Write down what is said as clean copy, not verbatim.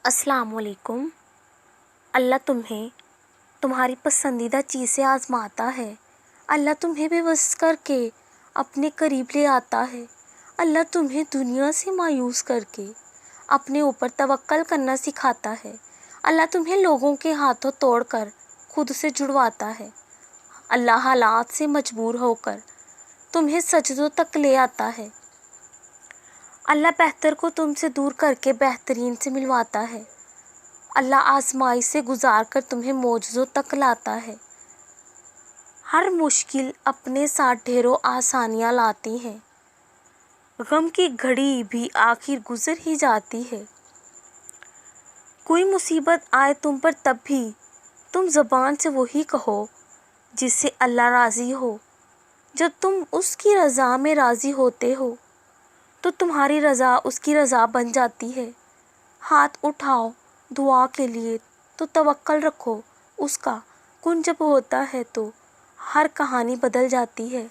السلام علیکم۔ اللہ تمہیں تمہاری پسندیدہ چیزیں آزماتا ہے۔ اللہ تمہیں بے بس کر کے اپنے قریب لے آتا ہے۔ اللہ تمہیں دنیا سے مایوس کر کے اپنے اوپر توکل کرنا سکھاتا ہے۔ اللہ تمہیں لوگوں کے ہاتھوں توڑ کر خود سے جڑواتا ہے۔ اللہ حالات سے مجبور ہو کر تمہیں سجدوں تک لے آتا ہے۔ اللہ بہتر کو تم سے دور کر کے بہترین سے ملواتا ہے۔ اللہ آزمائش سے گزار کر تمہیں معجزوں تک لاتا ہے۔ ہر مشکل اپنے ساتھ ڈھیروں آسانیاں لاتی ہے۔ غم کی گھڑی بھی آخر گزر ہی جاتی ہے۔ کوئی مصیبت آئے تم پر تب بھی تم زبان سے وہی کہو جس سے اللہ راضی ہو۔ جب تم اس کی رضا میں راضی ہوتے ہو تو تمہاری رضا اس کی رضا بن جاتی ہے۔ ہاتھ اٹھاؤ دعا کے لیے تو توکل رکھو اس کا، کن جب ہوتا ہے تو ہر کہانی بدل جاتی ہے۔